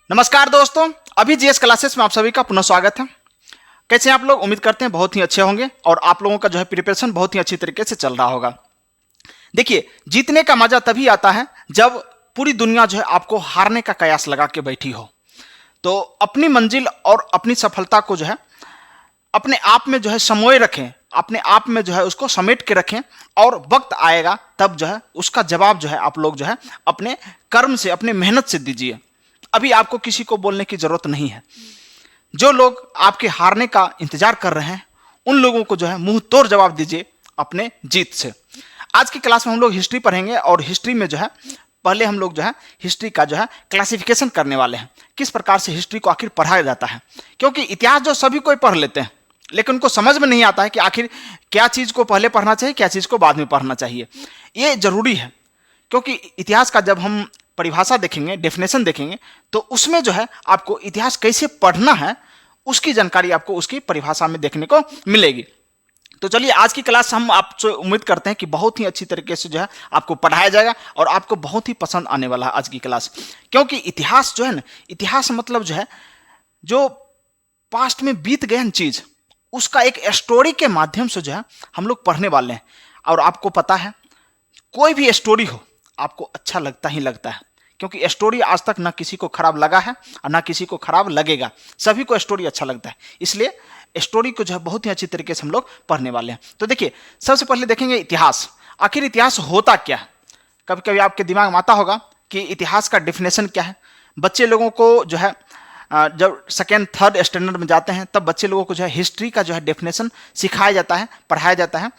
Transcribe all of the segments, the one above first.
नमस्कार दोस्तों, अभी जीएस क्लासेस में आप सभी का पुनः स्वागत है। कैसे हैं आप लोग? उम्मीद करते हैं बहुत ही अच्छे होंगे और आप लोगों का जो है प्रिपरेशन बहुत ही अच्छी तरीके से चल रहा होगा। देखिए, जीतने का मजा तभी आता है जब पूरी दुनिया जो है आपको हारने का कयास लगा के बैठी हो। तो अपनी मंजिल और अपनी सफलता को जो है अपने आप में जो है समोए रखें, अपने आप में जो है उसको समेट के रखें और वक्त आएगा तब जो है उसका जवाब जो है आप लोग जो है अपने कर्म से, अपने मेहनत से दीजिए। अभी आपको किसी को बोलने की जरूरत नहीं है। जो लोग आपके हारने का इंतजार कर रहे हैं उन लोगों को जो है मुंह तोड़ जवाब दीजिए अपने जीत से। आज की क्लास में हम लोग हिस्ट्री पढ़ेंगे और हिस्ट्री में जो है पहले हम लोग जो है हिस्ट्री का जो है क्लासिफिकेशन करने वाले हैं, किस प्रकार से हिस्ट्री को आखिर पढ़ाया जाता है। क्योंकि इतिहास जो सभी कोई पढ़ लेते हैं लेकिन उनको समझ में नहीं आता है कि आखिर क्या चीज को पहले पढ़ना चाहिए, क्या चीज को बाद में पढ़ना चाहिए। ये जरूरी है क्योंकि इतिहास का जब हम परिभाषा देखेंगे, डेफिनेशन देखेंगे, तो उसमें जो है आपको इतिहास कैसे पढ़ना है उसकी जानकारी आपको उसकी परिभाषा में देखने को मिलेगी। तो चलिए, आज की क्लास हम आपसे उम्मीद करते हैं कि बहुत ही अच्छी तरीके से जो है आपको पढ़ाया जाएगा और आपको बहुत ही पसंद आने वाला है आज की क्लास। क्योंकि इतिहास जो है ना, इतिहास मतलब जो है जो पास्ट में बीत गए चीज, उसका एक स्टोरी के माध्यम से जो है हम लोग पढ़ने वाले हैं। और आपको पता है कोई भी स्टोरी हो आपको अच्छा लगता ही लगता है, क्योंकि स्टोरी आज तक ना किसी को खराब लगा है और ना किसी को खराब लगेगा। सभी को स्टोरी अच्छा लगता है, इसलिए स्टोरी को जो है बहुत ही अच्छी तरीके से हम लोग पढ़ने वाले हैं। तो देखिए, सबसे पहले देखेंगे इतिहास। आखिर इतिहास होता क्या है? कभी कभी आपके दिमाग में आता होगा कि इतिहास का डेफिनेशन क्या है। बच्चे लोगों को जो है जब सेकेंड थर्ड स्टैंडर्ड में जाते हैं तब बच्चे लोगों को जो है हिस्ट्री का जो है डेफिनेशन सिखाया जाता है, पढ़ाया जाता है।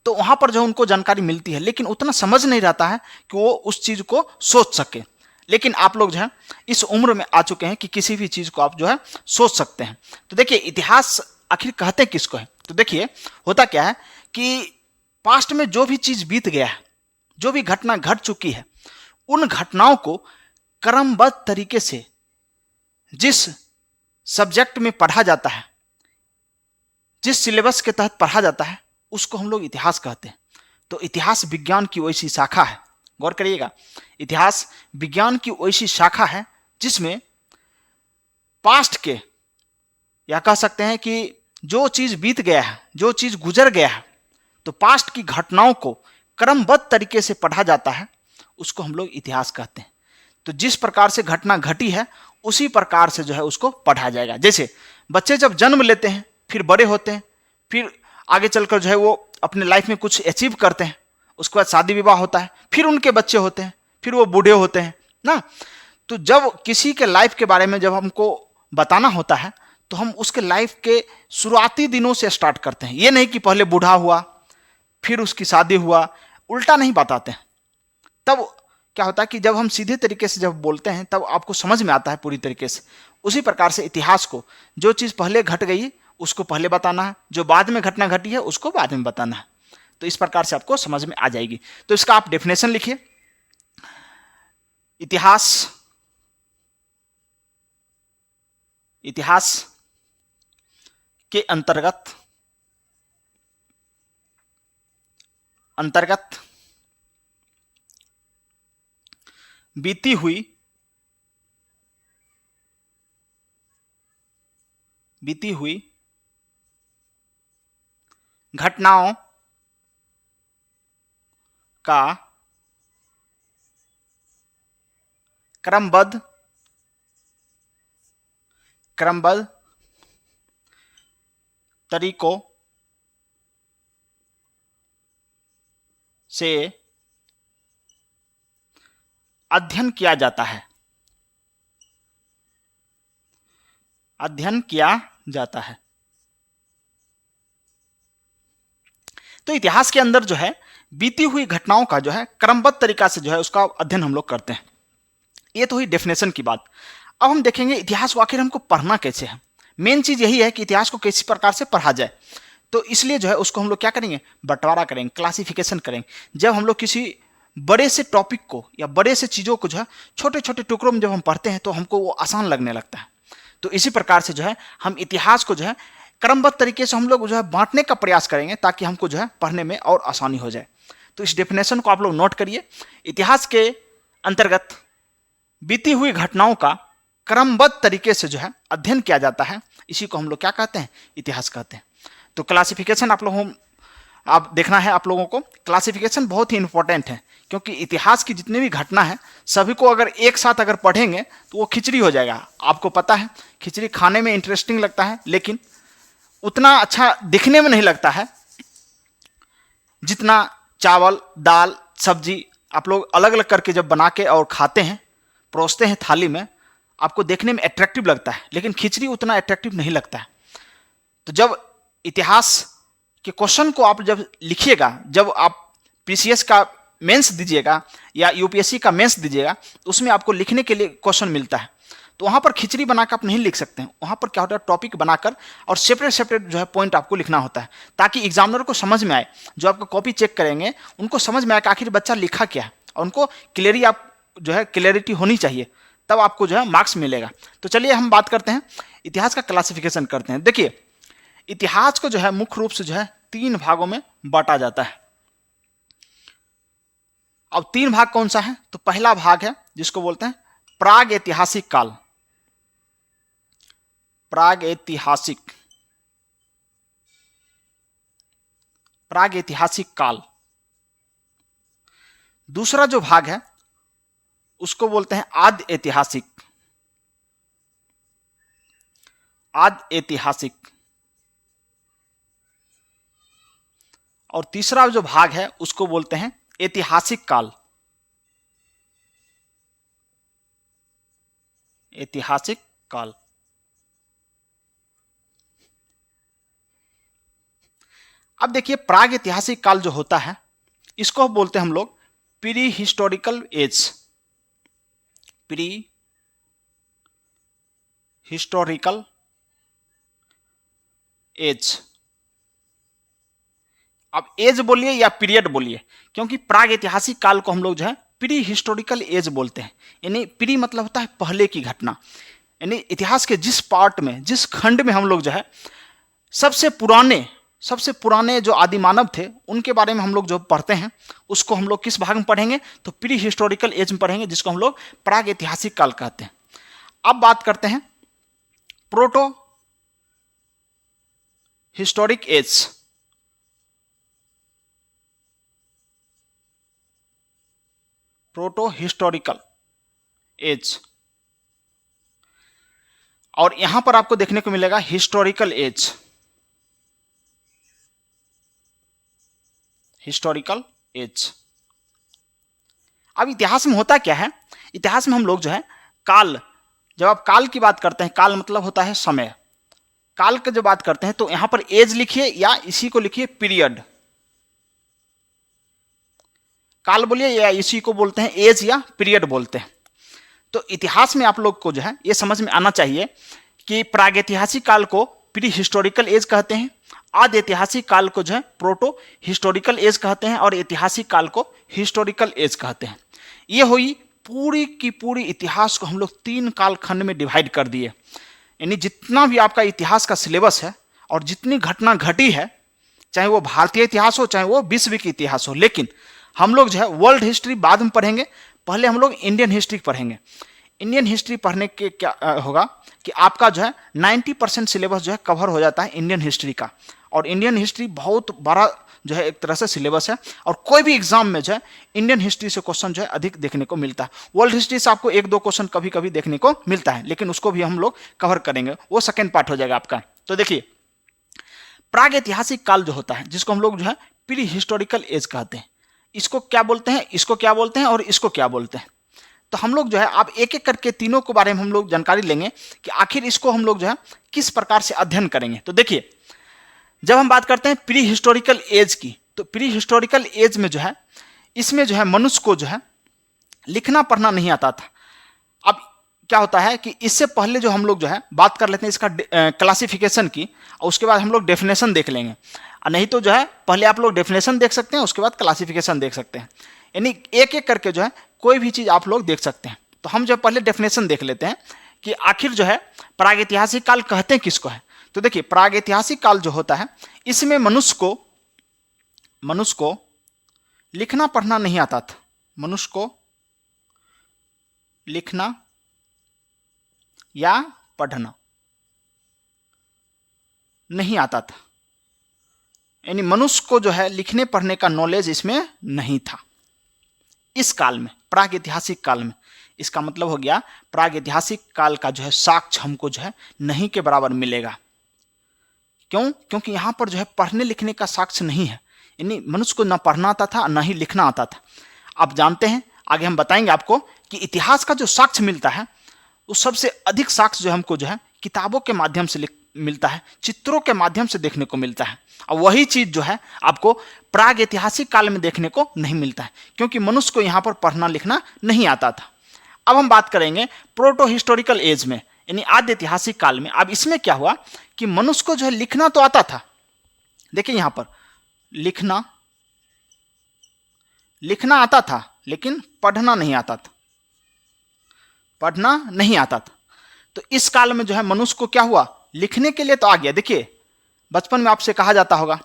तो वहां पर जो उनको जानकारी मिलती है, लेकिन उतना समझ नहीं रहता है कि वो उस चीज को सोच सके। लेकिन आप लोग जो है इस उम्र में आ चुके हैं कि किसी भी चीज को आप जो है सोच सकते हैं। तो देखिए, इतिहास आखिर कहते हैं किसको है? तो देखिए, होता क्या है कि पास्ट में जो भी चीज बीत गया है, जो भी घटना घट चुकी है, उन घटनाओं को क्रमबद्ध तरीके से जिस सब्जेक्ट में पढ़ा जाता है, जिस सिलेबस के तहत पढ़ा जाता है, उसको हम लोग इतिहास कहते हैं। तो इतिहास विज्ञान की वैसी शाखा है, गौर करिएगा, इतिहास विज्ञान की वैसी शाखा है जिसमें पास्ट के, या कह सकते हैं कि जो चीज बीत गया है, जो चीज गुजर गया है, तो पास्ट की घटनाओं को क्रमबद्ध तरीके से पढ़ा जाता है, उसको हम लोग इतिहास कहते हैं। तो जिस प्रकार से घटना घटी है उसी प्रकार से जो है उसको पढ़ा जाएगा। जैसे बच्चे जब जन्म लेते हैं, फिर बड़े होते हैं, फिर आगे चलकर जो है वो अपने लाइफ में कुछ अचीव करते हैं, उसके बाद शादी विवाह होता है, फिर उनके बच्चे होते हैं, फिर वो बूढ़े होते हैं ना। तो जब किसी के लाइफ के बारे में जब हमको बताना होता है तो हम उसके लाइफ के शुरुआती दिनों से स्टार्ट करते हैं। ये नहीं कि पहले बूढ़ा हुआ फिर उसकी शादी हुआ, उल्टा नहीं बताते हैं। तब क्या होता है कि जब हम सीधे तरीके से जब बोलते हैं तब आपको समझ में आता है पूरी तरीके से। उसी प्रकार से इतिहास को, जो चीज पहले घट गई उसको पहले बताना है, जो बाद में घटना घटी है उसको बाद में बताना है। तो इस प्रकार से आपको समझ में आ जाएगी। तो इसका आप डेफिनेशन लिखिए। इतिहास, इतिहास के अंतर्गत बीती हुई घटनाओं का क्रमबद्ध तरीकों से अध्ययन किया जाता है, तो इतिहास के अंदर जो है बीती हुई घटनाओं का जो है क्रमबद्ध तरीका से जो है उसका अध्ययन हम लोग करते हैं। ये तो हुई डेफिनेशन की बात। अब हम देखेंगे इतिहास को आखिर हमको पढ़ना कैसे है। मेन चीज यही है कि इतिहास को किसी प्रकार से पढ़ा जाए। तो इसलिए जो है उसको हम लोग क्या करेंगे, बंटवारा करेंगे, क्लासिफिकेशन करेंगे। जब हम लोग किसी बड़े से टॉपिक को या बड़े से चीजों को जो है छोटे छोटे टुकड़ों में जब हम पढ़ते हैं तो हमको वो आसान लगने लगता है। तो इसी प्रकार से जो है हम इतिहास को जो है क्रमबद्ध तरीके से हम लोग जो है बांटने का प्रयास करेंगे ताकि हमको जो है पढ़ने में और आसानी हो जाए। तो इस डेफिनेशन को आप लोग नोट करिए। इतिहास के अंतर्गत बीती हुई घटनाओं का क्रमबद्ध तरीके से जो है अध्ययन किया जाता है, इसी को हम लोग क्या कहते हैं, इतिहास कहते हैं। तो क्लासिफिकेशन आप देखना है, आप लोगों को क्लासिफिकेशन बहुत ही इंपॉर्टेंट है, क्योंकि इतिहास की जितनी भी घटना है सभी को अगर एक साथ अगर पढ़ेंगे तो वो खिचड़ी हो जाएगा। आपको पता है खिचड़ी खाने में इंटरेस्टिंग लगता है, लेकिन उतना अच्छा दिखने में नहीं लगता है जितना चावल दाल सब्जी आप लोग अलग अलग करके जब बना के और खाते हैं, परोसते हैं थाली में, आपको देखने में अट्रैक्टिव लगता है, लेकिन खिचड़ी उतना अट्रैक्टिव नहीं लगता है। तो जब इतिहास के क्वेश्चन को आप जब लिखिएगा, जब आप पीसीएस का मेंस दीजिएगा या यूपीएससी का मेंस दीजिएगा, तो उसमें आपको लिखने के लिए क्वेश्चन मिलता है, तो वहाँ पर खिचड़ी बनाकर आप नहीं लिख सकते हैं। वहाँ पर क्या होता है, टॉपिक बनाकर और सेपरेट सेपरेट जो है पॉइंट आपको लिखना होता है, ताकि एग्जामिनर को समझ में आए, जो आपका कॉपी चेक करेंगे उनको समझ में आए कि आखिर बच्चा लिखा क्या है, और उनको क्लियरिटी होनी चाहिए, तब आपको जो है मार्क्स मिलेगा। तो चलिए हम बात करते हैं, इतिहास का क्लासिफिकेशन करते हैं। देखिए, इतिहास को जो है मुख्य रूप से जो है 3 भागों में बांटा जाता है। अब 3 भाग कौन सा है, तो पहला भाग है जिसको बोलते हैं प्राग ऐतिहासिक काल। प्राग ऐतिहासिक काल। दूसरा जो भाग है उसको बोलते हैं आद्य ऐतिहासिक। और तीसरा जो भाग है उसको बोलते हैं ऐतिहासिक काल। अब देखिए, प्राग ऐतिहासिक काल जो होता है इसको बोलते हैं हम लोग प्री हिस्टोरिकल एज। अब एज बोलिए या पीरियड बोलिए, क्योंकि प्राग ऐतिहासिक काल को हम लोग जो है प्री हिस्टोरिकल एज बोलते हैं। यानी प्री मतलब होता है पहले की घटना, यानी इतिहास के जिस पार्ट में, जिस खंड में हम लोग जो है सबसे पुराने जो आदि मानव थे उनके बारे में हम लोग जो पढ़ते हैं, उसको हम लोग किस भाग में पढ़ेंगे, तो प्री हिस्टोरिकल एज में पढ़ेंगे, जिसको हम लोग प्राग ऐतिहासिक काल कहते हैं। अब बात करते हैं प्रोटो हिस्टोरिक एज। और यहां पर आपको देखने को मिलेगा हिस्टोरिकल एज। अब इतिहास में होता क्या है, इतिहास में हम लोग जो है काल, जब आप काल की बात करते हैं, काल मतलब होता है समय, काल की जब बात करते हैं तो यहां पर एज लिखिए या इसी को लिखिए पीरियड। काल बोलिए या इसी को बोलते हैं एज या पीरियड बोलते हैं। तो इतिहास में आप लोग को जो है ये समझ में आना चाहिए कि प्रागैतिहासिक काल को प्री हिस्टोरिकल एज कहते हैं, आद्य ऐतिहासिक काल को जो है प्रोटो हिस्टोरिकल एज कहते हैं, और ऐतिहासिक काल को हिस्टोरिकल एज कहते हैं। ये हुई पूरी की पूरी इतिहास को हम लोग 3 कालखंड में डिवाइड कर दिए। यानी जितना भी आपका इतिहास का सिलेबस है और जितनी घटना घटी है, चाहे वो भारतीय इतिहास हो चाहे वो विश्व की इतिहास हो, लेकिन हम लोग जो है वर्ल्ड हिस्ट्री बाद में पढ़ेंगे, पहले हम लोग इंडियन हिस्ट्री पढ़ेंगे। इंडियन हिस्ट्री पढ़ने के क्या होगा कि आपका जो है 90% सिलेबस जो है कवर हो जाता है इंडियन हिस्ट्री का, और इंडियन हिस्ट्री बहुत बड़ा जो है एक तरह से सिलेबस है, और कोई भी एग्जाम में जो है इंडियन हिस्ट्री से क्वेश्चन जो है अधिक देखने को मिलता है। वर्ल्ड हिस्ट्री से आपको 1-2 क्वेश्चन कभी कभी देखने को मिलता है, लेकिन उसको भी हम लोग कवर करेंगे, वो सेकेंड पार्ट हो जाएगा आपका। तो देखिए, प्राग ऐतिहासिक काल जो होता है, जिसको हम लोग जो है प्री हिस्टोरिकल एज कहते हैं, इसको क्या बोलते हैं, इसको क्या बोलते हैं और इसको क्या बोलते हैं। तो हम लोग जो है आप एक एक करके तीनों के बारे में हम लोग जानकारी लेंगे कि आखिर इसको हम लोग जो है किस प्रकार से अध्ययन करेंगे। तो देखिए, जब हम बात करते हैं प्री हिस्टोरिकल एज की, तो प्री हिस्टोरिकल एज में जो है इसमें जो है मनुष्य को जो है लिखना पढ़ना नहीं आता था। अब क्या होता है कि इससे पहले जो हम लोग जो है बात कर लेते हैं इसका क्लासिफिकेशन की, और उसके बाद हम लोग डेफिनेशन देख लेंगे। नहीं तो जो है पहले आप लोग डेफिनेशन देख सकते हैं, उसके बाद क्लासिफिकेशन देख सकते हैं, यानी एक एक करके जो है कोई भी चीज़ आप लोग देख सकते हैं। तो हम जो पहले डेफिनेशन देख लेते हैं कि आखिर जो है प्रागैतिहासिक काल कहते हैं किसको है। तो देखिए, प्रागैतिहासिक काल जो होता है इसमें मनुष्य को लिखना पढ़ना नहीं आता था, मनुष्य को लिखना या पढ़ना नहीं आता था, यानी मनुष्य को जो है लिखने पढ़ने का नॉलेज इसमें नहीं था इस काल में, प्रागैतिहासिक काल में। इसका मतलब हो गया प्रागैतिहासिक काल का जो है साक्ष्य हमको जो है नहीं के बराबर मिलेगा। क्यों? क्योंकि यहाँ पर जो है पढ़ने लिखने का साक्ष्य नहीं है, यानी मनुष्य को ना पढ़ना आता था ना ही लिखना आता था। आप जानते हैं, आगे हम बताएंगे आपको कि इतिहास का जो साक्ष्य मिलता है वो सबसे अधिक साक्ष्य जो हमको जो है किताबों के माध्यम से मिलता है, चित्रों के माध्यम से देखने को मिलता है। और वही चीज जो है आपको प्रागैतिहासिक काल में देखने को नहीं मिलता है, क्योंकि मनुष्य को यहाँ पर पढ़ना लिखना नहीं आता था। अब हम बात करेंगे प्रोटो हिस्टोरिकल एज में, यानी आद्य ऐतिहासिक काल में। अब इसमें क्या हुआ कि मनुष्य को जो है लिखना तो आता था, देखिए यहां पर लिखना आता था लेकिन पढ़ना नहीं आता था, पढ़ना नहीं आता था। तो इस काल में जो है मनुष्य को क्या हुआ, लिखने के लिए तो आ गया। देखिए बचपन में आपसे कहा जाता होगा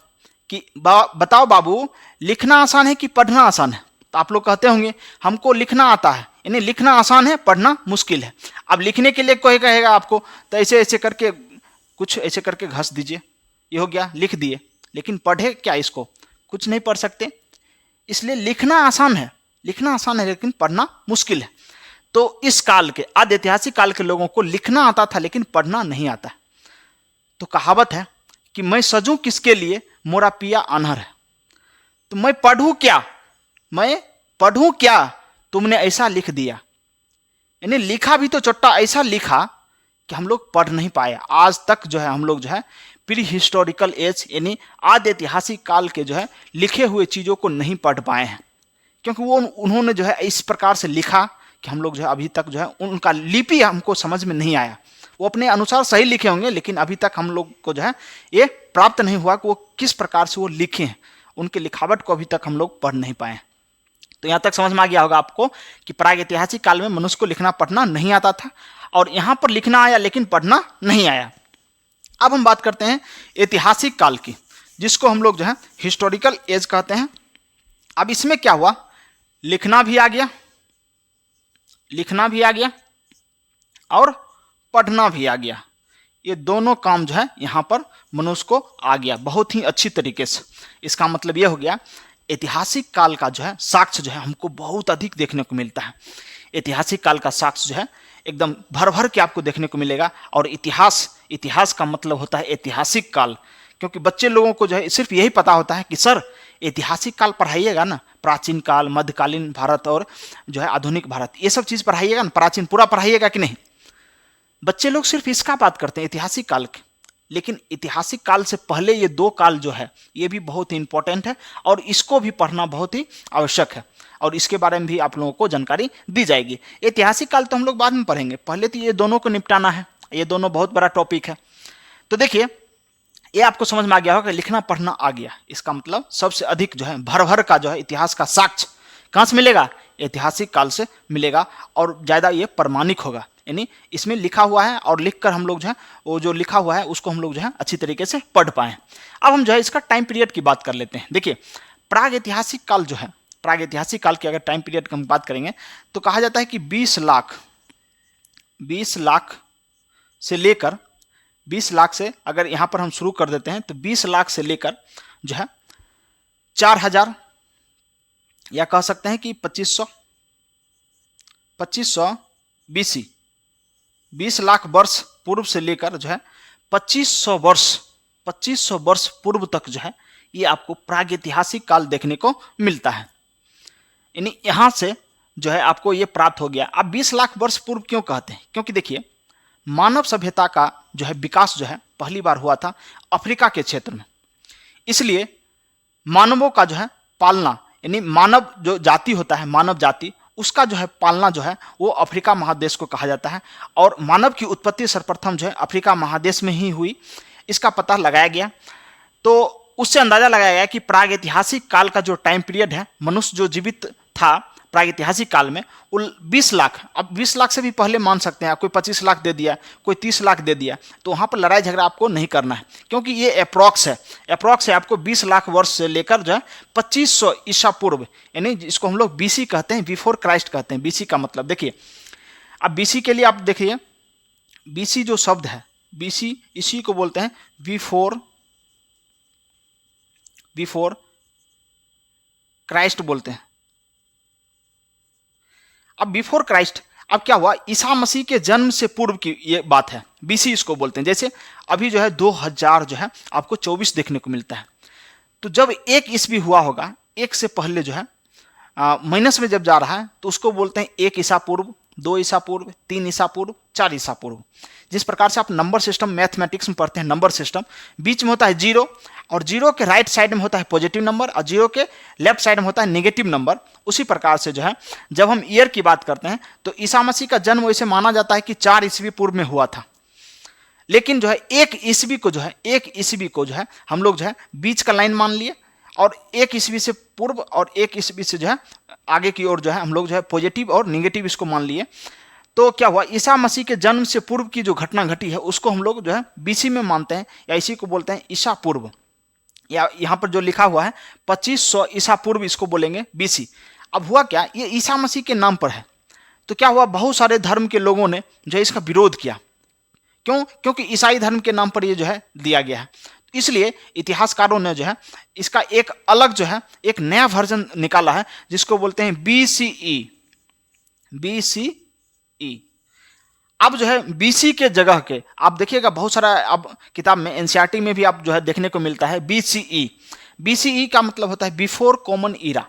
कि बताओ बाबू लिखना आसान है कि पढ़ना आसान है, तो आप लोग कहते होंगे हमको लिखना आता है, यानी लिखना आसान है पढ़ना मुश्किल है। अब लिखने के लिए कोई कहेगा आपको तो ऐसे ऐसे करके कुछ ऐसे करके घस दीजिए, ये हो गया लिख दिए, लेकिन पढ़े क्या इसको, कुछ नहीं पढ़ सकते। इसलिए लिखना आसान है लेकिन पढ़ना मुश्किल है। तो इस काल के आद्य ऐतिहासिक काल के लोगों को लिखना आता था लेकिन पढ़ना नहीं आता। तो कहावत है कि मैं सजूं किसके लिए मोरा पिया अनहर है, तो मैं पढ़ूं क्या तुमने ऐसा लिख दिया। यानी लिखा भी तो चोट्टा ऐसा लिखा कि हम लोग पढ़ नहीं पाए। आज तक जो है हम लोग जो है प्री हिस्टोरिकल एज यानी आद्य ऐतिहासिक काल के जो है लिखे हुए चीज़ों को नहीं पढ़ पाए हैं, क्योंकि वो उन्होंने जो है इस प्रकार से लिखा कि हम लोग जो है अभी तक जो है उनका लिपि हमको समझ में नहीं आया। वो अपने अनुसार सही लिखे होंगे लेकिन अभी तक हम लोग को जो है ये प्राप्त नहीं हुआ कि वो किस प्रकार से वो लिखे हैं, उनके लिखावट को अभी तक हम लोग पढ़ नहीं पाए। तो यहाँ तक समझ में आ गया होगा आपको कि प्रागैतिहासिक काल में मनुष्य को लिखना पढ़ना नहीं आता था, और यहाँ पर लिखना आया लेकिन पढ़ना नहीं आया। अब हम बात करते हैं ऐतिहासिक काल की, जिसको हम लोग जो है हिस्टोरिकल एज कहते हैं। अब इसमें क्या हुआ, लिखना भी आ गया और पढ़ना भी आ गया। ये दोनों काम जो है यहाँ पर मनुष्य को आ गया बहुत ही अच्छी तरीके से। इसका मतलब ये हो गया ऐतिहासिक काल का जो है साक्ष्य जो है हमको बहुत अधिक देखने को मिलता है। ऐतिहासिक काल का साक्ष्य जो है एकदम भर भर के आपको देखने को मिलेगा। और इतिहास का मतलब होता है ऐतिहासिक काल, क्योंकि बच्चे लोगों को जो है सिर्फ यही पता होता है कि सर ऐतिहासिक काल पढ़ाइएगा ना, प्राचीन काल, मध्यकालीन भारत और जो है आधुनिक भारत, ये सब चीज़ पढ़ाइएगा ना, प्राचीन पूरा पढ़ाइएगा कि नहीं। बच्चे लोग सिर्फ इसका बात करते हैं ऐतिहासिक काल के, लेकिन ऐतिहासिक काल से पहले ये दो काल जो है ये भी बहुत ही इंपॉर्टेंट है और इसको भी पढ़ना बहुत ही आवश्यक है, और इसके बारे में भी आप लोगों को जानकारी दी जाएगी। ऐतिहासिक काल तो हम लोग बाद में पढ़ेंगे, पहले तो ये दोनों को निपटाना है, ये दोनों बहुत बड़ा टॉपिक है। तो देखिए ये आपको समझ में आ गया होगा कि लिखना पढ़ना आ गया, इसका मतलब सबसे अधिक जो है भर भर का जो है इतिहास का साक्ष्य कहाँ से मिलेगा, ऐतिहासिक काल से मिलेगा, और ज़्यादा ये प्रमाणिक होगा। यानी इसमें लिखा हुआ है और लिखकर हम लोग जो है वो जो लिखा हुआ है उसको हम लोग जो है अच्छी तरीके से पढ़ पाएँ। अब हम जो है इसका टाइम पीरियड की बात कर लेते हैं। देखिए प्रागैतिहासिक काल जो है, प्रागैतिहासिक काल की अगर टाइम पीरियड की हम बात करेंगे तो कहा जाता है कि 20 लाख से लेकर 20 लाख से अगर यहाँ पर हम शुरू कर देते हैं तो 20 लाख से लेकर जो है 4000 या कह सकते हैं कि 2500 BC, 20 लाख वर्ष पूर्व से लेकर जो है 2500 वर्ष पूर्व तक जो है ये आपको प्रागैतिहासिक काल देखने को मिलता है। यानी यहाँ से जो है आपको ये प्राप्त हो गया। अब 20 लाख वर्ष पूर्व क्यों कहते हैं, क्योंकि देखिए मानव सभ्यता का जो है विकास जो है पहली बार हुआ था अफ्रीका के क्षेत्र में, इसलिए मानवों का जो है पालना, यानी मानव जो जाति होता है, मानव जाति, उसका जो है पालना जो है वो अफ्रीका महादेश को कहा जाता है। और मानव की उत्पत्ति सर्वप्रथम जो है अफ्रीका महादेश में ही हुई, इसका पता लगाया गया। तो उससे अंदाजा लगाया गया कि प्रागैतिहासिक काल का जो टाइम पीरियड है, मनुष्य जो जीवित था प्रागैतिहासिक काल में वो 20 लाख, अब 20 लाख से भी पहले मान सकते हैं, कोई 25 लाख दे दिया, कोई 30 लाख दे दिया, तो वहाँ पर लड़ाई झगड़ा आपको नहीं करना है, क्योंकि ये अप्रॉक्स है आपको 20 लाख वर्ष से लेकर जो है 2500 ईसा पूर्व, यानी जिसको हम लोग BC कहते हैं, बिफोर क्राइस्ट कहते हैं। BC का मतलब देखिए अब बीसी के लिए आप देखिए, बीसी जो शब्द है, बीसी इसी को बोलते हैं बिफोर क्राइस्ट बोलते हैं। अब बिफोर क्राइस्ट, अब क्या हुआ, ईसा मसीह के जन्म से पूर्व की ये बात है, बीसी इसको बोलते हैं। जैसे अभी जो है 2000 जो है आपको 24 देखने को मिलता है, तो जब 1 ईस्वी हुआ होगा, 1 से पहले जो है माइनस में जब जा रहा है तो उसको बोलते हैं 1 ईसा पूर्व, 2 ईसा पूर्व, 3 ईसा पूर्व, 4 ईसा पूर्व। जिस प्रकार से आप नंबर सिस्टम मैथमेटिक्स में पढ़ते हैं, नंबर सिस्टम, बीच में होता है 0 और 0 के राइट साइड में होता है पॉजिटिव नंबर और 0 के लेफ्ट साइड में होता है नेगेटिव नंबर। उसी प्रकार से जो है जब हम ईयर की बात करते हैं तो ईसा मसीह का जन्म वैसे माना जाता है कि 4 ईस्वी पूर्व में हुआ था, लेकिन जो है 1 ईस्वी को जो है हम लोग जो है बीच का लाइन मान लिए और 1 ईस्वी से पूर्व और 1 ईस्वी से जो है आगे की ओर जो है हम लोग जो है पॉजिटिव और नेगेटिव इसको मान लिए। तो क्या हुआ, ईसा मसीह के जन्म से पूर्व की जो घटना घटी है उसको हम लोग जो है बीसी में मानते हैं, या इसी को बोलते हैं ईसा पूर्व, या यहाँ पर जो लिखा हुआ है 2500 ईसा पूर्व, इसको बोलेंगे बीसी। अब हुआ क्या, ये ईसा मसीह के नाम पर है, तो क्या हुआ, बहुत सारे धर्म के लोगों ने जो है इसका विरोध किया। क्यों? क्योंकि ईसाई धर्म के नाम पर ये जो है दिया गया है। इसलिए इतिहासकारों ने जो है इसका एक अलग जो है एक नया वर्जन निकाला है जिसको बोलते हैं बीसीई। अब जो है बीसी के जगह के आप देखिएगा बहुत सारा अब किताब में एनसीईआरटी में भी आप जो है देखने को मिलता है बीसीई। बीसीई का मतलब होता है before common era,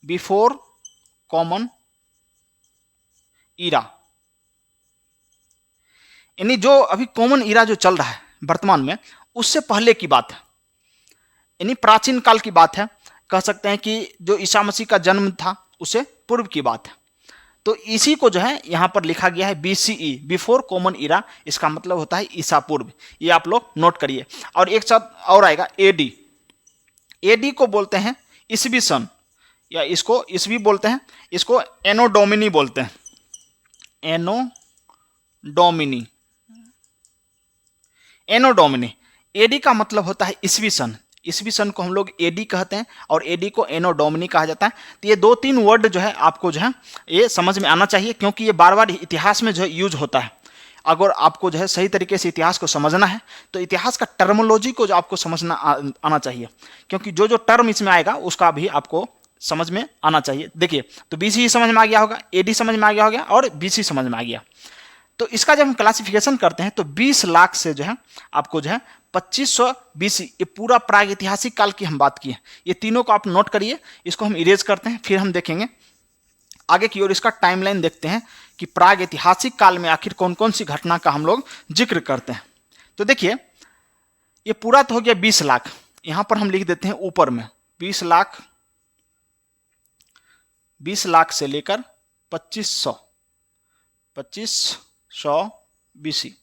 before common era, यानी जो अभी कॉमन ईरा जो चल रहा है वर्तमान में उससे पहले की बात है, यानी प्राचीन काल की बात है। कह सकते हैं कि जो ईसा मसीह का जन्म था उससे पूर्व की बात है। तो इसी को जो है यहाँ पर लिखा गया है बीसीई, बिफोर कॉमन ईरा, इसका मतलब होता है ईसा पूर्व। ये आप लोग नोट करिए। और एक साथ और आएगा एडी। एडी को बोलते हैं ईसवी सन, या इसको ईसवी बोलते हैं, इसको एनो डोमिनी बोलते हैं, एनो डोमिनी। एडी का मतलब होता है ईसवी सन। ईसवी सन को हम लोग एडी कहते हैं और एडी को एनो डोमिनी कहा जाता है। तो ये 2-3 वर्ड जो है आपको जो है ये समझ में आना चाहिए, क्योंकि ये बार बार इतिहास में जो है यूज होता है। अगर आपको जो है सही तरीके से इतिहास को समझना है तो इतिहास का टर्मोलॉजी को जो आपको समझना आना चाहिए, क्योंकि जो जो टर्म इसमें आएगा उसका भी आपको समझ में आना चाहिए। देखिए, तो बीसी समझ में आ गया होगा, एडी समझ में आ गया होगा और बीसी समझ में आ गया। तो इसका जब हम क्लासिफिकेशन करते हैं तो 20 लाख से जो है आपको जो है 2500 बीसी, ये पूरा प्राग ऐतिहासिक काल की हम बात की है। ये तीनों को आप नोट करिए, इसको हम इरेज करते हैं, फिर हम देखेंगे आगे की ओर इसका टाइमलाइन देखते हैं कि प्राग ऐतिहासिक काल में आखिर कौन कौन सी घटना का हम लोग जिक्र करते हैं। तो देखिए, ये पूरा तो हो गया 20 लाख, यहां पर हम लिख देते हैं ऊपर में 20 लाख से लेकर 2500 बीसी,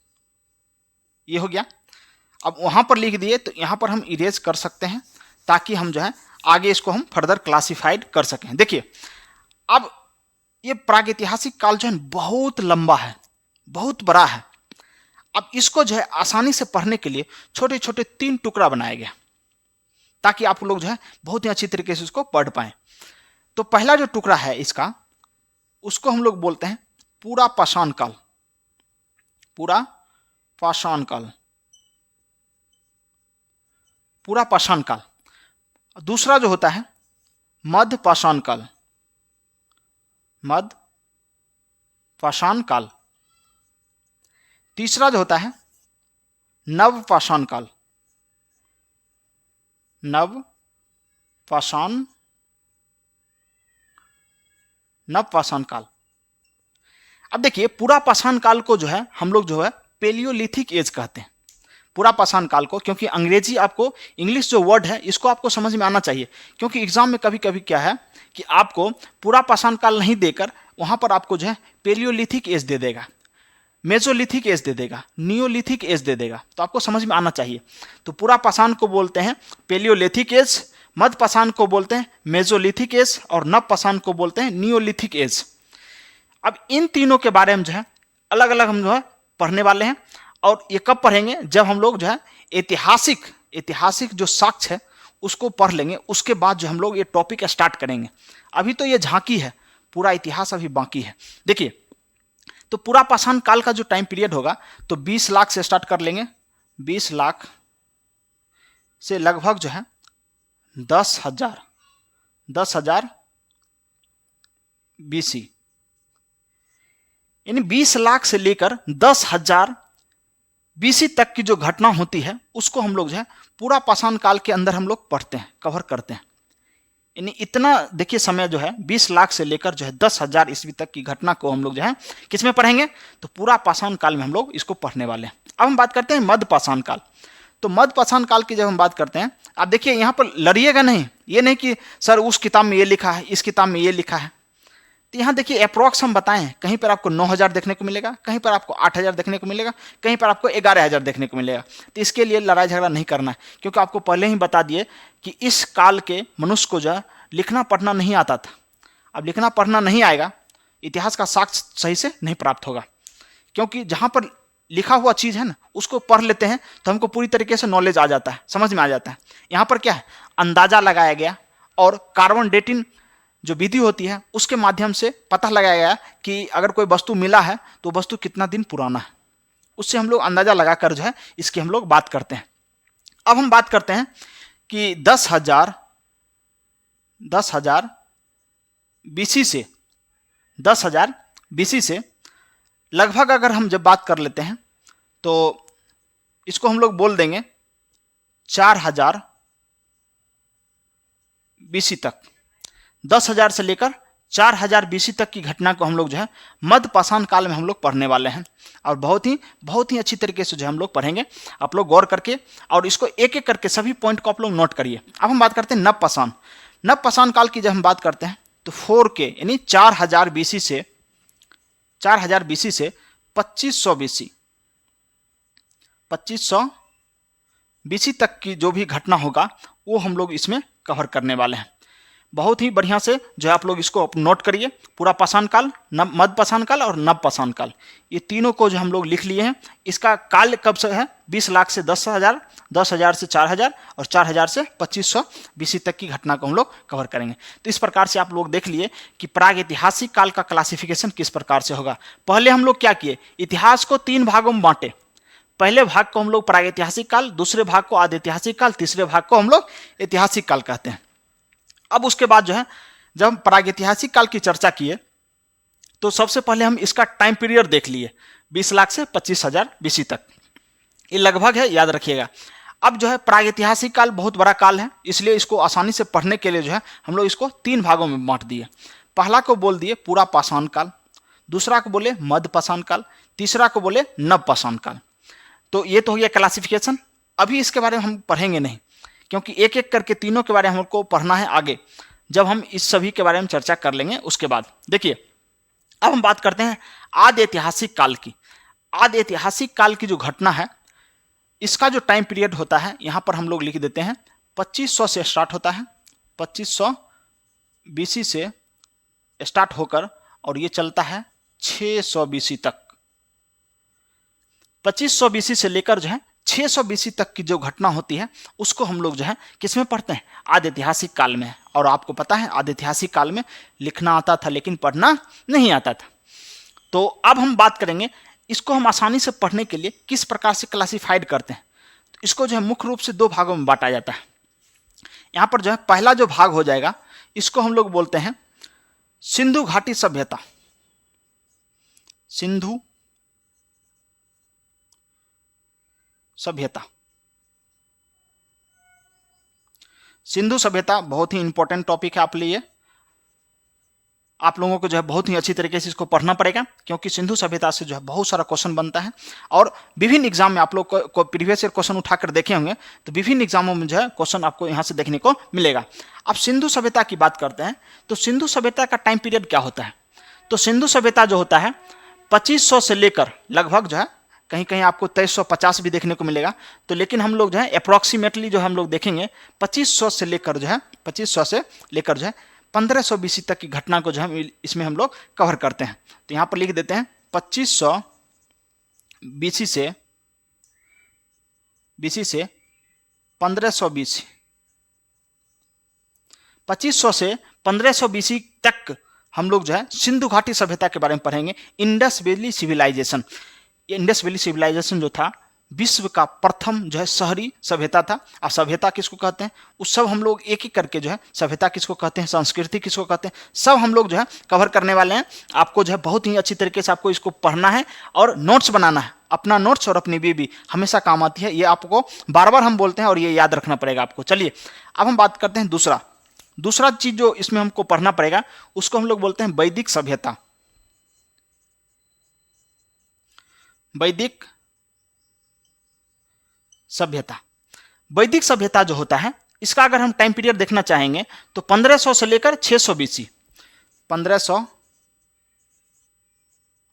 ये हो गया। अब वहां पर लिख दिए तो यहां पर हम इरेज कर सकते हैं ताकि हम जो है आगे इसको हम फर्दर क्लासिफाइड कर सकें। देखिए, अब ये प्रागैतिहासिक काल जो है बहुत लंबा है, बहुत बड़ा है। अब इसको जो है आसानी से पढ़ने के लिए छोटे छोटे 3 टुकड़ा बनाया गया ताकि आप लोग जो है बहुत ही अच्छी तरीके से उसको पढ़ पाएं। तो पहला जो टुकड़ा है इसका, उसको हम लोग बोलते हैं पूरा पाषाण काल, पूरा पाषाण काल। दूसरा जो होता है मध्य पाषाण काल। तीसरा जो होता है नव पाषाण काल। अब देखिए, पूरा पाषाण काल को जो है हम लोग जो है पेलियोलिथिक एज कहते हैं, पूरा पाषाण काल को, क्योंकि अंग्रेजी आपको इंग्लिश जो वर्ड है इसको आपको समझ में आना चाहिए। क्योंकि एग्जाम में कभी कभी क्या है कि आपको पूरा पाषाण काल नहीं देकर वहां पर आपको जो है पेलियोलिथिक एज दे देगा, मेसोलिथिक एज दे देगा, नियोलिथिक एज दे देगा, तो आपको समझ में आना चाहिए। तो पूरा पाषाण को बोलते हैं पेलियोलिथिक एज, मध्य पाषाण को बोलते हैं मेसोलिथिक एज और नव पाषाण को बोलते हैं नियोलिथिक एज। अब इन तीनों के बारे में जो है अलग अलग हम जो है पढ़ने वाले हैं, और ये कब पढ़ेंगे, जब हम लोग जो है ऐतिहासिक जो साक्ष्य है उसको पढ़ लेंगे, उसके बाद जो हम लोग ये टॉपिक स्टार्ट करेंगे। अभी तो ये झांकी है, पूरा इतिहास अभी बाकी है। देखिए, तो पूरा पाषाण काल का जो टाइम पीरियड होगा तो 20 लाख से स्टार्ट कर लेंगे। 20 लाख से लगभग जो है 10,000 BC, यानी 20 लाख से लेकर 10,000 BC तक की जो घटना होती है उसको हम लोग जो है पूरा पाषाण काल के अंदर हम लोग पढ़ते हैं, कवर करते हैं। यानी इतना देखिए समय जो है 20 लाख से लेकर जो है 10,000 ईस्वी तक की घटना को हम लोग जो है किस में पढ़ेंगे, तो पूरा पाषाण काल में हम लोग इसको पढ़ने वाले हैं। अब हम बात करते हैं मध्य पाषाण काल। तो मध्य पाषाण काल की जब हम बात करते हैं, आप देखिए यहाँ पर लड़िएगा नहीं, ये नहीं कि सर उस किताब में ये लिखा है, इस किताब में ये लिखा है। तो यहाँ देखिए अप्रोक्स हम बताएं, कहीं पर आपको 9,000 देखने को मिलेगा, कहीं पर आपको 8,000 देखने को मिलेगा, कहीं पर आपको 11,000 देखने को मिलेगा। तो इसके लिए लड़ाई झगड़ा नहीं करना है, क्योंकि आपको पहले ही बता दिए कि इस काल के मनुष्य को जो है लिखना पढ़ना नहीं आता था। अब लिखना पढ़ना नहीं आएगा, इतिहास का साक्ष्य सही से नहीं प्राप्त होगा, क्योंकि जहाँ पर लिखा हुआ चीज़ है ना उसको पढ़ लेते हैं तो हमको पूरी तरीके से नॉलेज आ जाता है, समझ में आ जाता है। यहाँ पर क्या है, अंदाजा लगाया गया और कार्बन डेटिंग जो विधि होती है उसके माध्यम से पता लगाया गया कि अगर कोई वस्तु मिला है तो वस्तु कितना दिन पुराना है, उससे हम लोग अंदाजा लगाकर जो है इसकी हम लोग बात करते हैं। अब हम बात करते हैं कि 10,000 BC से 10,000 BC से लगभग अगर हम जब बात कर लेते हैं तो इसको हम लोग बोल देंगे 4,000 BC तक। 10,000 से लेकर 4,000 BC तक की घटना को हम लोग जो है मध्य पाषाण काल में हम लोग पढ़ने वाले हैं, और बहुत ही अच्छी तरीके से जो हम लोग पढ़ेंगे। आप लोग गौर करके और इसको एक एक करके सभी पॉइंट को आप लोग नोट करिए। अब हम बात करते हैं नव पाषाण काल की जब हम बात करते हैं तो 4K यानी 4,000 BC से 2500 BC तक की जो भी घटना होगा वो हम लोग इसमें कवर करने वाले हैं। बहुत ही बढ़िया से जो है आप लोग इसको नोट करिए। पूरा पाषाण काल, मध्य पाषाण काल और नव पाषाण काल, ये तीनों को जो हम लोग लिख लिए हैं। इसका काल कब से है, 20 लाख से 10,000, 10,000 से 4,000 और 4,000 से 2500 BC तक की घटना को हम लोग कवर करेंगे। तो इस प्रकार से आप लोग देख लिए कि प्रागैतिहासिक काल का क्लासिफिकेशन किस प्रकार से होगा। पहले हम लोग क्या किए, इतिहास को 3 भागों में बांटे। पहले भाग को हम लोग प्रागैतिहासिक काल, दूसरे भाग को आदिऐतिहासिक काल, तीसरे भाग को हम लोग ऐतिहासिक काल कहते हैं। अब उसके बाद जो है जब हम प्रागैतिहासिक काल की चर्चा किए तो सबसे पहले हम इसका टाइम पीरियड देख लिए, 20 लाख से 25,000 BC तक, ये लगभग है, याद रखिएगा। अब जो है प्रागैतिहासिक काल बहुत बड़ा काल है, इसलिए इसको आसानी से पढ़ने के लिए जो है हम लोग इसको 3 भागों में बांट दिए। पहला को बोल दिए पूरा पाषाण काल, दूसरा को बोले मध्य पाषाण काल, तीसरा को बोले नव पाषाण काल। तो ये तो हो गया क्लासिफिकेशन। अभी इसके बारे में हम पढ़ेंगे नहीं, क्योंकि एक एक करके तीनों के बारे में हमको पढ़ना है आगे, जब हम इस सभी के बारे में चर्चा कर लेंगे उसके बाद। देखिए, अब हम बात करते हैं आदि ऐतिहासिक काल की। आदि ऐतिहासिक काल की जो घटना है इसका जो टाइम पीरियड होता है यहाँ पर हम लोग लिख देते हैं 2500 से स्टार्ट होता है, 2500 BC से स्टार्ट होकर और ये चलता है 600 BC तक। 2500 BC से लेकर जो है 600 BC तक की जो घटना होती है उसको हम लोग जो है किसमें पढ़ते हैं, आदि ऐतिहासिक काल में। और आपको पता है आदि ऐतिहासिक काल में लिखना आता था लेकिन पढ़ना नहीं आता था। तो अब हम बात करेंगे इसको हम आसानी से पढ़ने के लिए किस प्रकार से क्लासिफाइड करते हैं। तो इसको जो है मुख्य रूप से 2 भागों में बांटा जाता है। यहाँ पर जो है पहला जो भाग हो जाएगा इसको हम लोग बोलते हैं सिंधु घाटी सभ्यता। सिंधु सभ्यता बहुत ही इंपॉर्टेंट टॉपिक है आप लिए। आप लोगों को जो है बहुत ही अच्छी तरीके से इसको पढ़ना पड़ेगा, क्योंकि सिंधु सभ्यता से जो है बहुत सारा क्वेश्चन बनता है और विभिन्न एग्जाम में आप लोग को प्रीवियस ईयर क्वेश्चन उठाकर देखे होंगे, तो विभिन्न एग्जामों में जो है क्वेश्चन आपको यहाँ से देखने को मिलेगा। अब सिंधु सभ्यता की बात करते हैं तो सिंधु सभ्यता का टाइम पीरियड क्या होता है। तो सिंधु सभ्यता जो होता है 2500 से लेकर लगभग जो है कहीं कहीं आपको 2350 भी देखने को मिलेगा, तो लेकिन हम लोग जो है अप्रॉक्सीमेटली जो हम लोग देखेंगे 2500 से लेकर जो है 1500 BC तक की घटना को जो है इसमें हम लोग कवर करते हैं। तो यहाँ पर लिख देते हैं 2500 BC से 1500 BC 2500 से 1500 बीसी तक हम लोग जो है सिंधु घाटी सभ्यता के बारे में पढ़ेंगे। Indus valley civilisation, Indus valley civilisation जो था विश्व का प्रथम जो है शहरी सभ्यता था। अब सभ्यता किसको कहते हैं उस सब हम लोग एक एक करके जो है सभ्यता किसको कहते हैं, संस्कृति किसको कहते हैं, सब हम लोग जो है कवर करने वाले हैं। आपको जो है बहुत ही अच्छी तरीके से आपको इसको पढ़ना है और नोट्स बनाना है। अपना नोट्स और अपनी बीबी हमेशा काम आती है, ये आपको बार बार हम बोलते हैं और ये याद रखना पड़ेगा आपको। चलिए अब हम बात करते हैं दूसरा चीज जो इसमें हमको पढ़ना पड़ेगा उसको हम लोग बोलते हैं वैदिक सभ्यता। वैदिक सभ्यता, वैदिक सभ्यता जो होता है इसका अगर हम टाइम पीरियड देखना चाहेंगे तो 1500 से लेकर 600 बीसी, 1500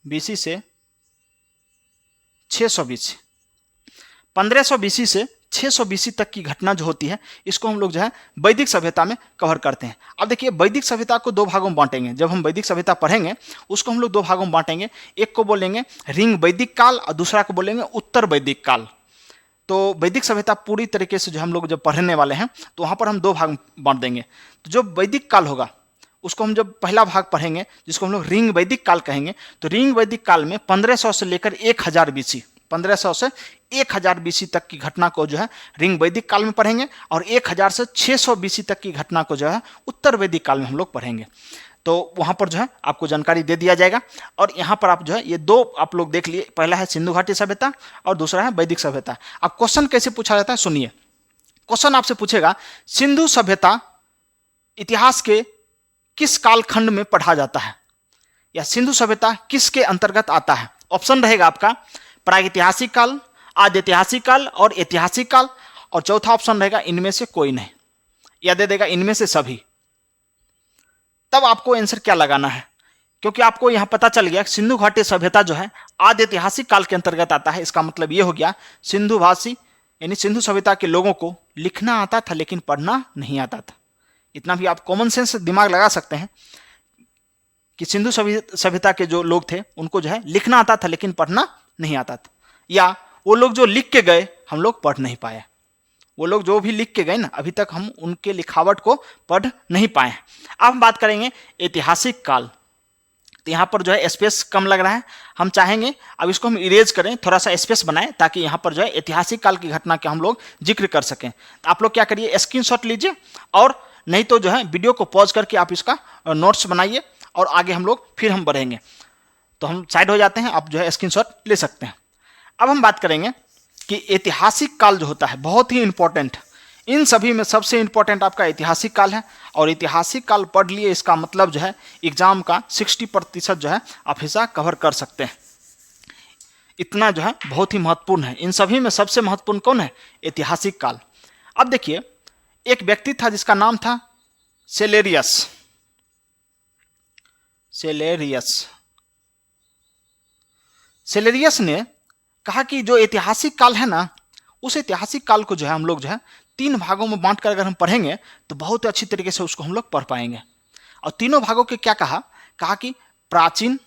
बीसी से 600 बीसी, 1500 बीसी से 600 बीसी तक की घटना जो होती है इसको हम लोग जो है वैदिक सभ्यता में कवर करते हैं। अब देखिए वैदिक सभ्यता को 2 भागों में बांटेंगे। जब हम वैदिक सभ्यता पढ़ेंगे उसको हम लोग 2 भागों में बांटेंगे। एक को बोलेंगे रिंग वैदिक काल और दूसरा को बोलेंगे उत्तर वैदिक काल। तो वैदिक सभ्यता पूरी तरीके से जो हम लोग जब पढ़ने वाले हैं तो वहाँ पर हम 2 भाग बांट देंगे। तो जो वैदिक काल होगा उसको हम जब पहला भाग पढ़ेंगे जिसको हम लोग रिंग वैदिक काल कहेंगे, तो रिंग वैदिक काल में 1500 से लेकर 1000 बीसी, 1500 से 1000 बीसी तक की घटना को जो है रिंग वैदिक काल में पढ़ेंगे और 1000 से 600 बीसी तक की घटना को जो है उत्तर वैदिक काल में हम लोग पढ़ेंगे। तो वहाँ पर जो है आपको जानकारी दे दिया जाएगा। और यहाँ पर आप जो है ये 2 आप लोग देख लिए, पहला है सिंधु घाटी सभ्यता और दूसरा है वैदिक सभ्यता। अब क्वेश्चन कैसे पूछा जाता है सुनिए। क्वेश्चन आपसे पूछेगा सिंधु सभ्यता इतिहास के किस कालखंड में पढ़ा जाता है, या सिंधु सभ्यता किसके अंतर्गत आता है। ऑप्शन रहेगा आपका प्रागैतिहासिक काल, आद्य ऐतिहासिक काल और ऐतिहासिक काल, और चौथा ऑप्शन रहेगा इनमें से कोई नहीं, या दे देगा इनमें से सभी। तब आपको आंसर क्या लगाना है, क्योंकि आपको यहां पता चल गया सिंधु घाटी सभ्यता जो है आद्य ऐतिहासिक काल के अंतर्गत आता है। इसका मतलब यह हो गया सिंधु भाषी यानी सिंधु सभ्यता के लोगों को लिखना आता था लेकिन पढ़ना नहीं आता था। इतना भी आप कॉमन सेंस दिमाग लगा सकते हैं कि सिंधु सभ्यता के जो लोग थे उनको जो है लिखना आता था लेकिन पढ़ना नहीं आता था, या वो लोग जो लिख के गए हम लोग पढ़ नहीं पाए। वो लोग जो भी लिख के गए ना अभी तक हम उनके लिखावट को पढ़ नहीं पाए। अब हम बात करेंगे ऐतिहासिक काल। तो यहाँ पर जो है स्पेस कम लग रहा है, हम चाहेंगे अब इसको हम इरेज करें, थोड़ा सा स्पेस बनाएं ताकि यहाँ पर जो है ऐतिहासिक काल की घटना के हम लोग जिक्र कर सकें। तो आप लोग क्या करिए स्क्रीनशॉट लीजिए, और नहीं तो जो है वीडियो को पॉज करके आप इसका नोट्स बनाइए और आगे हम लोग फिर हम बढ़ेंगे। तो हम साइड हो जाते हैं, आप जो है स्क्रीनशॉट ले सकते हैं। अब हम बात करेंगे कि ऐतिहासिक काल जो होता है बहुत ही इंपॉर्टेंट, इन सभी में सबसे इंपॉर्टेंट आपका ऐतिहासिक काल है। और ऐतिहासिक काल पढ़ लिए इसका मतलब जो है एग्जाम का 60% जो है आप हिस्सा कवर कर सकते हैं। इतना जो है बहुत ही महत्वपूर्ण है। इन सभी में सबसे महत्वपूर्ण कौन है, ऐतिहासिक काल। अब देखिए एक व्यक्ति था जिसका नाम था सेलेरियस। सेलेरियस ने कहा कि जो ऐतिहासिक काल है ना उस ऐतिहासिक काल को जो है हम लोग जो है 3 भागों में बांटकर अगर हम पढ़ेंगे तो बहुत अच्छी तरीके से उसको हम लोग पढ़ पाएंगे। और तीनों भागों के क्या कहा कि प्राचीन,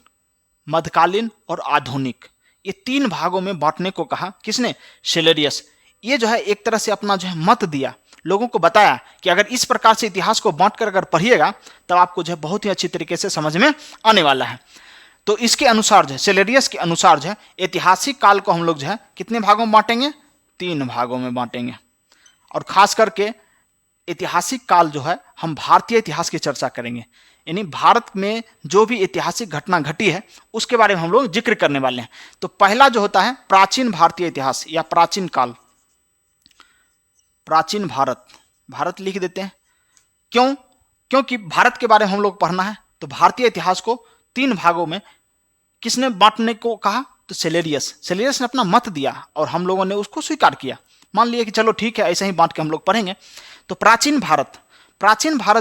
मध्यकालीन और आधुनिक, ये 3 भागों में बांटने को कहा। किसने, सेलेरियस। ये जो है एक तरह से अपना जो है मत दिया, लोगों को बताया कि अगर इस प्रकार से इतिहास को बांटकर अगर पढ़िएगा तब आपको जो है बहुत ही अच्छी तरीके से समझ में आने वाला है। तो इसके अनुसार जो है सेलेरियस के अनुसार जो है ऐतिहासिक काल को हम लोग जो है कितने भागों में बांटेंगे, 3 भागों में बांटेंगे। और खास करके ऐतिहासिक काल जो है हम भारतीय इतिहास की चर्चा करेंगे, यानी भारत में जो भी ऐतिहासिक घटना घटी है उसके बारे में हम लोग जिक्र करने वाले हैं। तो पहला जो होता है प्राचीन भारतीय इतिहास या प्राचीन काल, प्राचीन भारत लिख देते हैं। क्यों, क्योंकि भारत के बारे में हम लोग पढ़ना है। तो भारतीय इतिहास को 3 भागों में किसने बांटने को कहा, तो सेलेरियस ने अपना मत दिया और हम लोगों ने उसको स्वीकार किया। मान लिया कि चलो ठीक है ऐसे ही बांट के हम लोग पढ़ेंगे। तो प्राचीन भारत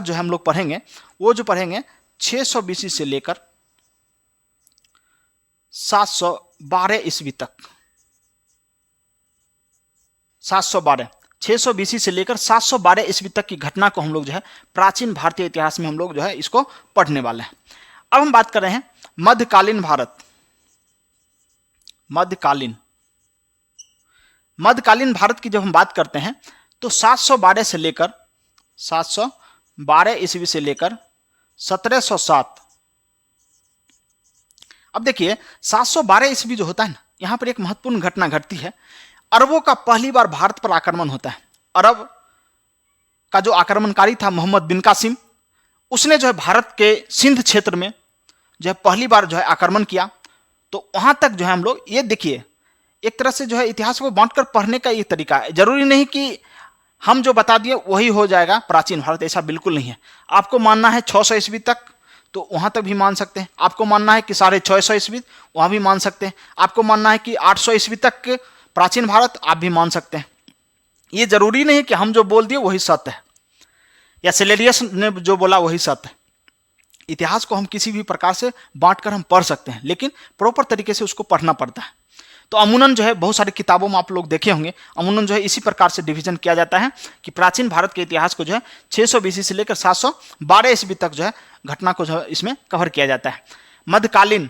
जो है हम लोग पढ़ेंगे, वो जो पढ़ेंगे 600 बीसी से लेकर 712 ईस्वी तक, 600 बीसी से लेकर 712 ईस्वी तक की घटना को हम लोग जो है प्राचीन भारतीय इतिहास में हम लोग जो है इसको पढ़ने वाले हैं। अब हम बात कर रहे हैं मध्यकालीन भारत की जब हम बात करते हैं तो 712 से लेकर 712 12 ईस्वी से लेकर 1707। अब देखिए 712 ईस्वी जो होता है ना, यहां पर एक महत्वपूर्ण घटना घटती है। अरबों का पहली बार भारत पर आक्रमण होता है। अरब का जो आक्रमणकारी था मोहम्मद बिन कासिम, उसने जो है भारत के सिंध क्षेत्र में जो है पहली बार जो है आक्रमण किया। तो वहां तक जो है हम लोग ये देखिए, एक तरह से जो है इतिहास को बांटकर पढ़ने का ये तरीका है। जरूरी नहीं कि हम जो बता दिए वही हो जाएगा प्राचीन भारत, ऐसा बिल्कुल नहीं है। आपको मानना है 600 ईस्वी तक तो वहां तक भी मान सकते हैं। आपको मानना है कि 650 ईस्वी, वहां भी मान सकते हैं। आपको मानना है कि 800 ईस्वी तक के प्राचीन भारत, आप भी मान सकते हैं। ये जरूरी नहीं कि हम जो बोल दिए वही सत्य है या सिलेरियस ने जो बोला वही सत्य है। इतिहास को हम किसी भी प्रकार से बांटकर हम पढ़ सकते हैं, लेकिन प्रॉपर तरीके से उसको पढ़ना पड़ता है। तो अमूमन जो है बहुत सारी किताबों में आप लोग देखे होंगे, अमूमन जो है इसी प्रकार से डिवीजन किया जाता है कि प्राचीन भारत के इतिहास को जो है 600 बीसी से लेकर 712 ईस्वी तक जो है घटना को जो है इसमें कवर किया जाता है। मध्यकालीन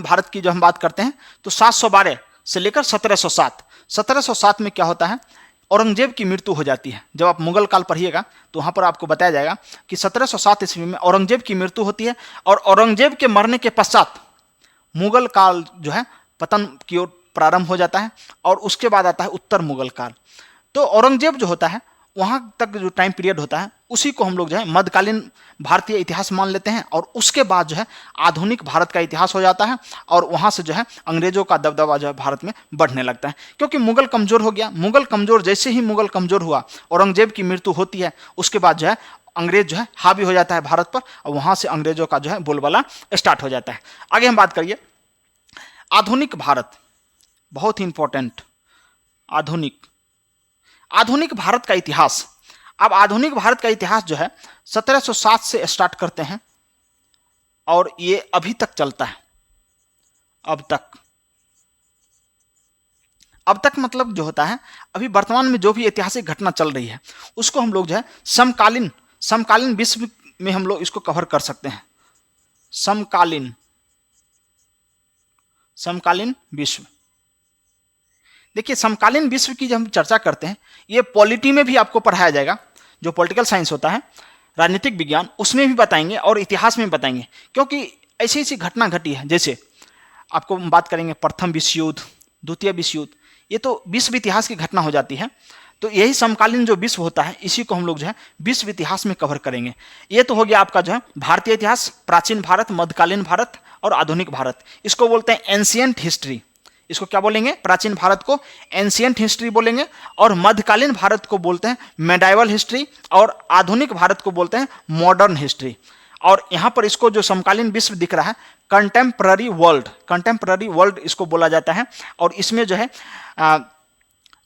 भारत की जो हम बात करते हैं तो 712 से लेकर 1707। 1707 में क्या होता है, औरंगजेब की मृत्यु हो जाती है। जब आप मुगल काल पढ़िएगा तो वहां पर आपको बताया जाएगा कि 1707 ईस्वी में औरंगजेब की मृत्यु होती है, और औरंगजेब के मरने के पश्चात मुगल काल जो है पतन की ओर प्रारंभ हो जाता है, और उसके बाद आता है उत्तर मुगल काल। तो औरंगजेब जो होता है वहां तक जो टाइम पीरियड होता है उसी को हम लोग जो है मध्यकालीन भारतीय इतिहास मान लेते हैं, और उसके बाद जो है आधुनिक भारत का इतिहास हो जाता है, और वहां से जो है अंग्रेजों का दबदबा जो है भारत में बढ़ने लगता है, क्योंकि मुगल कमजोर हो गया। मुगल कमजोर, जैसे ही मुगल कमजोर हुआ, औरंगजेब की मृत्यु होती है, उसके बाद जो है अंग्रेज जो है हावी हो जाता है भारत पर, और वहां से अंग्रेजों का जो है बोलबाला स्टार्ट हो जाता है। आगे हम बात करिए आधुनिक भारत, बहुत ही इंपॉर्टेंट। आधुनिक भारत का इतिहास। अब आधुनिक भारत का इतिहास जो है 1707 से स्टार्ट करते हैं और ये अभी तक चलता है। अब तक मतलब जो होता है अभी वर्तमान में जो भी ऐतिहासिक घटना चल रही है उसको हम लोग जो है समकालीन विश्व में हम लोग इसको कवर कर सकते हैं। समकालीन विश्व। देखिए समकालीन विश्व की जब हम चर्चा करते हैं, ये पॉलिटी में भी आपको पढ़ाया जाएगा, जो पॉलिटिकल साइंस होता है, राजनीतिक विज्ञान, उसमें भी बताएंगे और इतिहास में बताएंगे, क्योंकि ऐसी ऐसी घटना घटी है। जैसे आपको बात करेंगे प्रथम विश्व युद्ध, द्वितीय विश्व युद्ध, ये तो विश्व इतिहास की घटना हो जाती है। तो यही समकालीन जो विश्व होता है इसी को हम लोग जो है विश्व इतिहास में कवर करेंगे। ये तो हो गया आपका जो है भारतीय इतिहास, प्राचीन भारत, मध्यकालीन भारत और आधुनिक भारत। इसको बोलते हैं एंशिएंट हिस्ट्री। इसको क्या बोलेंगे? प्राचीन भारत को एंशिएंट हिस्ट्री बोलेंगे, और मध्यकालीन भारत को बोलते हैं मेडाइवल हिस्ट्री, और आधुनिक भारत को बोलते हैं मॉडर्न हिस्ट्री। और यहाँ पर इसको जो समकालीन विश्व दिख रहा है कंटेम्पररी वर्ल्ड इसको बोला जाता है। और इसमें जो है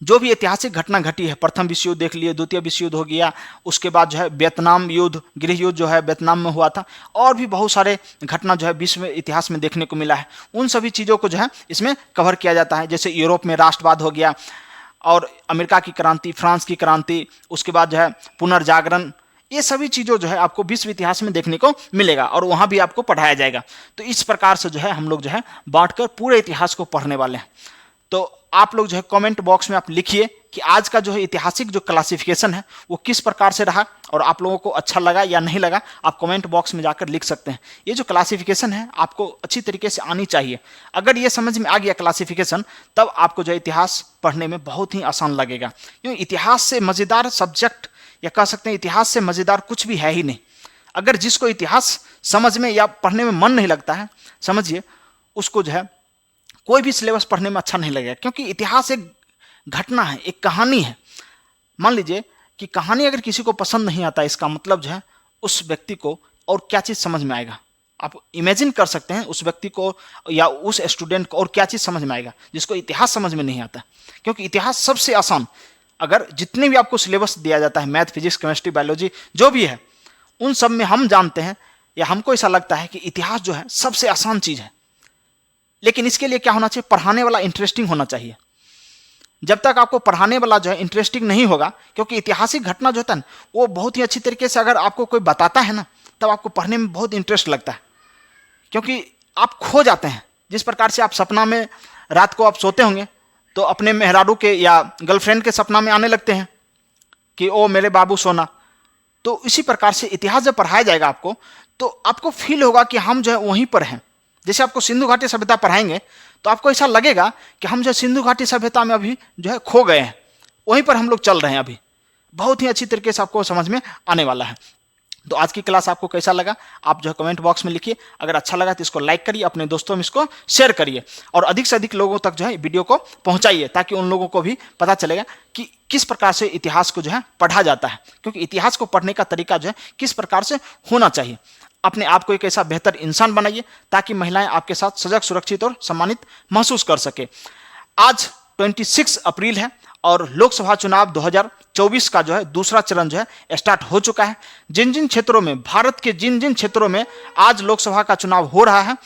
जो भी ऐतिहासिक घटना घटी है, प्रथम विश्व युद्ध देख लिए, द्वितीय विश्व युद्ध हो गया, उसके बाद जो है वियतनाम युद्ध, गृह युद्ध जो है वियतनाम में हुआ था, और भी बहुत सारे घटना जो है विश्व इतिहास में देखने को मिला है, उन सभी चीज़ों को जो है इसमें कवर किया जाता है। जैसे यूरोप में राष्ट्रवाद हो गया, और अमेरिका की क्रांति, फ्रांस की क्रांति, उसके बाद जो है पुनर्जागरण, ये सभी चीज़ों जो है आपको विश्व इतिहास में देखने को मिलेगा, और वहाँ भी आपको पढ़ाया जाएगा। तो इस प्रकार से जो है हम लोग जो है बांटकर पूरे इतिहास को पढ़ने वाले हैं। तो आप लोग जो है कमेंट बॉक्स में आप लिखिए कि आज का जो है ऐतिहासिक जो क्लासिफिकेशन है वो किस प्रकार से रहा, और आप लोगों को अच्छा लगा या नहीं लगा, आप कमेंट बॉक्स में जाकर लिख सकते हैं। ये जो क्लासिफिकेशन है आपको अच्छी तरीके से आनी चाहिए। अगर ये समझ में आ गया क्लासिफिकेशन, तब आपको जो इतिहास पढ़ने में बहुत ही आसान लगेगा। क्योंकि इतिहास से मज़ेदार सब्जेक्ट, या कह सकते हैं इतिहास से मज़ेदार कुछ भी है ही नहीं। अगर जिसको इतिहास समझ में या पढ़ने में मन नहीं लगता है, समझिए उसको जो है कोई भी सिलेबस पढ़ने में अच्छा नहीं लगेगा। क्योंकि इतिहास एक घटना है, एक कहानी है। मान लीजिए कि कहानी अगर किसी को पसंद नहीं आता, इसका मतलब जो है उस व्यक्ति को और क्या चीज़ समझ में आएगा। आप इमेजिन कर सकते हैं उस व्यक्ति को या उस स्टूडेंट को और क्या चीज़ समझ में आएगा जिसको इतिहास समझ में नहीं आता। क्योंकि इतिहास सबसे आसान, अगर जितने भी आपको सिलेबस दिया जाता है, मैथ, फिजिक्स, केमिस्ट्री, बायोलॉजी जो भी है, उन सब में हम जानते हैं या हमको ऐसा लगता है कि इतिहास जो है सबसे आसान चीज़ है। लेकिन इसके लिए क्या होना चाहिए? पढ़ाने वाला इंटरेस्टिंग होना चाहिए। जब तक आपको पढ़ाने वाला जो है इंटरेस्टिंग नहीं होगा, क्योंकि ऐतिहासिक घटना जो होता है ना वो बहुत ही अच्छी तरीके से अगर आपको कोई बताता है ना, तब आपको पढ़ने में बहुत इंटरेस्ट लगता है, क्योंकि आप खो जाते हैं। जिस प्रकार से आप सपना में रात को आप सोते होंगे तो अपने मेहरारू के या गर्लफ्रेंड के सपना में आने लगते हैं कि ओ मेरे बाबू सोना, तो इसी प्रकार से इतिहास जब पढ़ाया जाएगा आपको, तो आपको फील होगा कि हम जो है वहीं पर हैं। जैसे आपको सिंधु घाटी सभ्यता पढ़ाएंगे तो आपको ऐसा लगेगा कि हम जो सिंधु घाटी सभ्यता में अभी जो है खो गए हैं, वहीं पर हम लोग चल रहे हैं अभी। बहुत ही अच्छी तरीके से आपको समझ में आने वाला है। तो आज की क्लास आपको कैसा लगा आप जो है कमेंट बॉक्स में लिखिए। अगर अच्छा लगा तो इसको लाइक करिए, अपने दोस्तों में इसको शेयर करिए और अधिक से अधिक लोगों तक जो है वीडियो को पहुंचाइए, ताकि उन लोगों को भी पता चलेगा कि किस प्रकार से इतिहास को जो है पढ़ा जाता है, क्योंकि इतिहास को पढ़ने का तरीका जो है किस प्रकार से होना चाहिए। अपने आप को एक ऐसा बेहतर इंसान बनाइए ताकि महिलाएं आपके साथ सजग, सुरक्षित और सम्मानित महसूस कर सके। आज 26 अप्रैल है और लोकसभा चुनाव 2024 का जो है दूसरा चरण जो है स्टार्ट हो चुका है। जिन जिन क्षेत्रों में, भारत के जिन जिन क्षेत्रों में आज लोकसभा का चुनाव हो रहा है,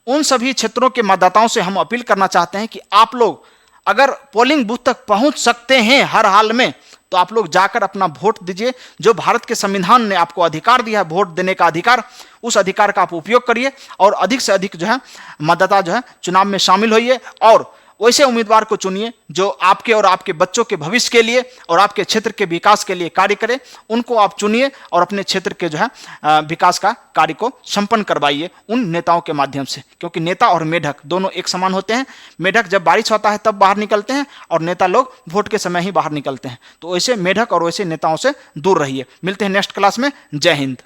उन सभी क्षेत्रों के मतदाताओं से हम अपील करना चाहते हैं कि आप लोग अगर पोलिंग बूथ तक पहुंच सकते हैं हर हाल में, तो आप लोग जाकर अपना वोट दीजिए। जो भारत के संविधान ने आपको अधिकार दिया है वोट देने का अधिकार, उस अधिकार का आप उपयोग करिए और अधिक से अधिक जो है मतदाता जो है चुनाव में शामिल होइए और वैसे उम्मीदवार को चुनिए जो आपके और आपके बच्चों के भविष्य के लिए और आपके क्षेत्र के विकास के लिए कार्य करे। उनको आप चुनिए और अपने क्षेत्र के जो है विकास का कार्य को संपन्न करवाइए उन नेताओं के माध्यम से, क्योंकि नेता और मेढक दोनों एक समान होते हैं। मेढक जब बारिश होता है तब बाहर निकलते हैं और नेता लोग वोट के समय ही बाहर निकलते हैं। तो वैसे मेढक और वैसे नेताओं से दूर रहिए। मिलते हैं नेक्स्ट क्लास में। जय हिंद।